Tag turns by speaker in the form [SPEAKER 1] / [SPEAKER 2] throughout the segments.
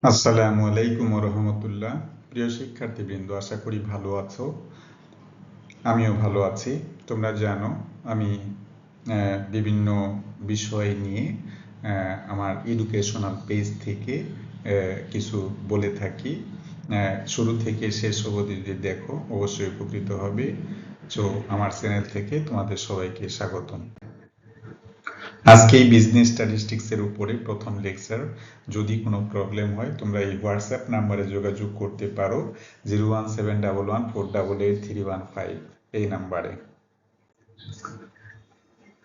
[SPEAKER 1] আসসালামু আলাইকুম রহমতুল্লাহ। প্রিয় শিক্ষার্থীবৃন্দ, আশা করি ভালো আছো। আমিও ভালো আছি। তোমরা জানো আমি বিভিন্ন বিষয় নিয়ে আমার এডুকেশনাল পেজ থেকে কিছু বলে থাকি। শুরু থেকে শেষ অবধি যদি দেখো অবশ্যই উপকৃত হবে। তো আমার চ্যানেল থেকে তোমাদের সবাইকে স্বাগতম। আজকে এই বিজনেস স্ট্যাটিস্টিক্স এর উপরে প্রথম লেকচার। যদি কোনো প্রবলেম হয় তোমরা এই হোয়াটসঅ্যাপ নাম্বারে যোগাযোগ করতে পারো 01711488315 এই নাম্বারে।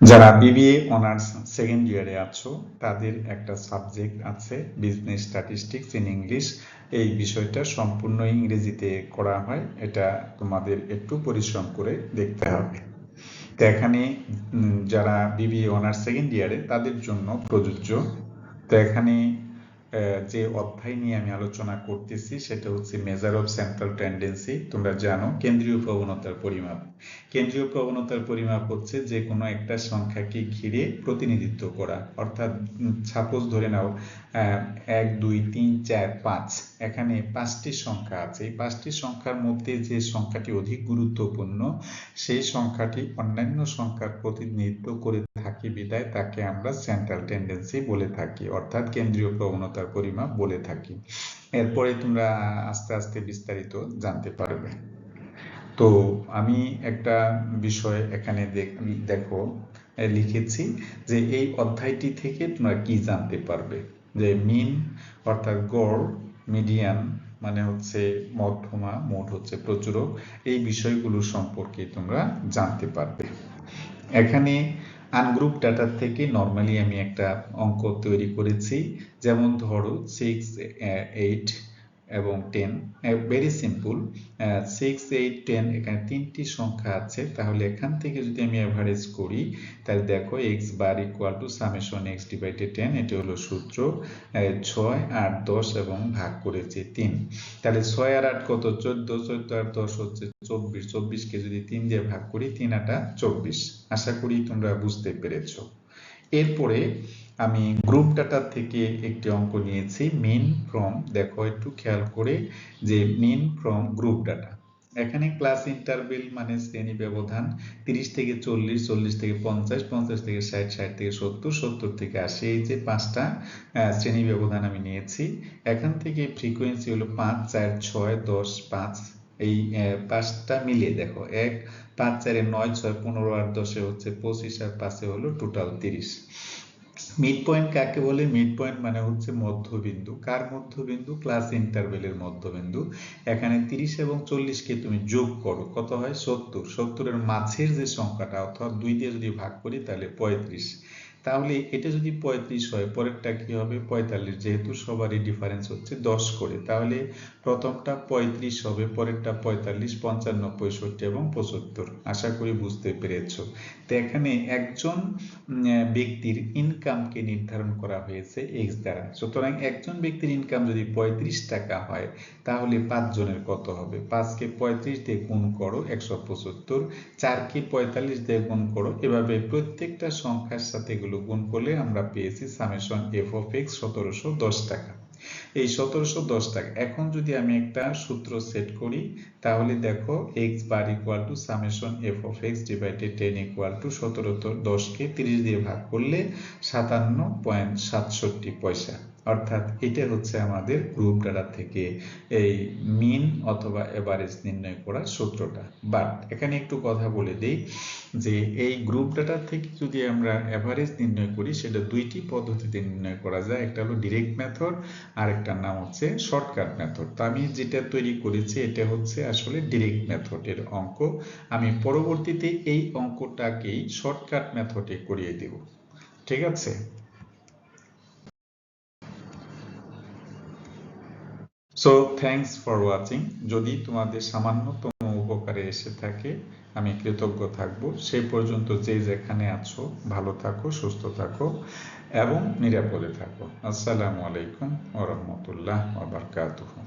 [SPEAKER 1] যারা বিবিএ অনার্স সেকেন্ড ইয়ারে আছো তাদের একটা সাবজেক্ট আছে বিজনেস স্ট্যাটিস্টিক্স ইন ইংলিশ। এই বিষয়টা সম্পূর্ণ ইংরেজিতে করা হয়, এটা তোমাদের একটু পরিশ্রম করে দেখতে হবে। তো এখানে যারা বিবিএ অনার্স সেকেন্ড ইয়ারে তাদের জন্য প্রযোজ্য। তো এখানে যে অধ্যায় নিয়ে আমি আলোচনা করতেছি সেটা হচ্ছে মেজার অফ সেন্ট্রাল টেন্ডেন্সি। তোমরা জানো কেন্দ্রীয় প্রবণতার পরিমাপ। কেন্দ্রীয় প্রবণতার পরিমাপ হচ্ছে যে কোনো একটা সংখ্যাকে ঘিরে প্রতিনিধিত্ব করা। অর্থাৎ সাপোজ ধরে নাও 1 2 3 4 5, এখানে 5টি সংখ্যা আছে। এই 5টি সংখ্যার মধ্যে যে সংখ্যাটি অধিক গুরুত্বপূর্ণ সেই সংখ্যাটি অন্যান্য সংখ্যার প্রতিনিধিত্ব করে থাকি বিধায় তাকে আমরা সেন্ট্রাল টেন্ডেন্সি বলে থাকি, অর্থাৎ কেন্দ্রীয় প্রবণতার পরিমাপ বলে থাকি। এরপরে তোমরা আস্তে আস্তে বিস্তারিত জানতে পারবে। তো আমি একটা বিষয় এখানে দেখো লিখেছি যে এই অধ্যায়টি থেকে তোমরা কি জানতে পারবে, যে মিন অর্থাৎ গড়, মিডিয়ান মানে হচ্ছে মধ্যমা, মোড হচ্ছে প্রচুরক, এই বিষয়গুলো সম্পর্কে তোমরা জানতে পারবে। এখানে আনগ্রুপ ডাটা থেকে নর্মালি আমি একটা অঙ্ক তৈরি করেছি। যেমন ধরো 6 8 এবং 10, ভেরি সিম্পল। 6 8 10 এখানে 3টি সংখ্যা আছে, তাহলে এখান থেকে যদি আমি এভারেজ করি তাহলে দেখো x বার equal to summation x divided 10, এটি হলো সূত্র। 6 8 10 এবং ভাগ করেছি 3, তাহলে 6 আর 8 কত, 14, 14 আর 10 হচ্ছে 24, 24কে যদি 3 দিয়ে ভাগ করি 3 8 24। আশা করি তোমরা বুঝতে পেরেছো। এরপরে আমি গ্রুপ ডাটা থেকে একটি অঙ্ক নিয়েছি মিন ফ্রম। দেখো একটু খেয়াল করে যে মিন ফ্রম গ্রুপ ডাটা। এখানে ক্লাস ইন্টারভেল মানে শ্রেণী ব্যবধান 30 থেকে 40, 40 থেকে 50, 50 থেকে 60, 60 থেকে 70, 70 থেকে 80, এই যে 5টা শ্রেণী ব্যবধান আমি নিয়েছি। এখান থেকে ফ্রিকোয়েন্সি হলো 5 4 6 10 5, এই 5টা মিলিয়ে দেখো 1 5 4 9 6 15 আর 10 হচ্ছে 25 আর 5 হলো টোটাল 30। মিড পয়েন্ট কাকে বলে? মিড পয়েন্ট মানে হচ্ছে মধ্যবিন্দু। কার মধ্যবিন্দু? ক্লাস ইন্টারভেলের মধ্যবিন্দু। এখানে 30 এবং 40কে তুমি যোগ করো, কত হয়? 70। 70 এর মাঝের যে সংখ্যাটা অর্থাৎ 2 দিয়ে যদি ভাগ করি তাহলে 35। তাহলে এটা যদি 35 হয় পরেরটা কি হবে? 45, যেহেতু সবারই ডিফারেন্স হচ্ছে 10 করে, তাহলে প্রথমটা 35 হবে, পরেরটা 45, 55 65 এবং 75। আশা করি বুঝতে পেরেছো। তো এখানে একজন ব্যক্তির ইনকামকে নির্ধারণ করা হয়েছে x দ্বারা। সুতরাং একজন ব্যক্তির ইনকাম যদি 35 টাকা হয় তাহলে 5 জনের কত হবে? 5কে 35 দিয়ে গুণ করো 175, 4কে 45 দিয়ে গুণ করো, এভাবে প্রত্যেকটা সংখ্যার সাথে এগুলো গুণ করলে আমরা পেয়েছি সামেশন f of x 1710 টাকা। এই 1710 টাকা। এখন যদি আমি একটা সূত্র সেট করি তাহলে দেখো x বার equal to summation f of x divided 10 equal to 1710কে 30 দিয়ে ভাগ করলে 57.67 পয়সা। অর্থাৎ এটা হচ্ছে আমাদের গ্রুপ ডাটা থেকে এই মিন অথবা এভারেজ নির্ণয় করার সূত্রটা। বাট এখানে একটু কথা বলে দেই যে এই গ্রুপ ডাটা থেকে যদি আমরা এভারেজ নির্ণয় করি সেটা দুইটি পদ্ধতিতে নির্ণয় করা যায়। একটা হলো ডিরেক্ট মেথড, আরেকটার নাম হচ্ছে শর্টকাট মেথড। তো আমি যেটা তৈরি করেছি এটা হচ্ছে আসলে ডিরেক্ট মেথডের অঙ্ক। আমি পরবর্তীতে এই অঙ্কটাকেই শর্টকাট মেথডে করিয়ে দেব, ঠিক আছে? So thanks for watching. যদি তোমাদের সামান্যতম উপকারে এসে থাকে আমি কৃতজ্ঞ থাকব। সেই পর্যন্ত যে যেখানে আছো ভালো থাকো, সুস্থ থাকো এবং নিরাপদে থাকো। আসসালামু আলাইকুম ওয়া রাহমাতুল্লাহি ওয়া বারাকাতুহু।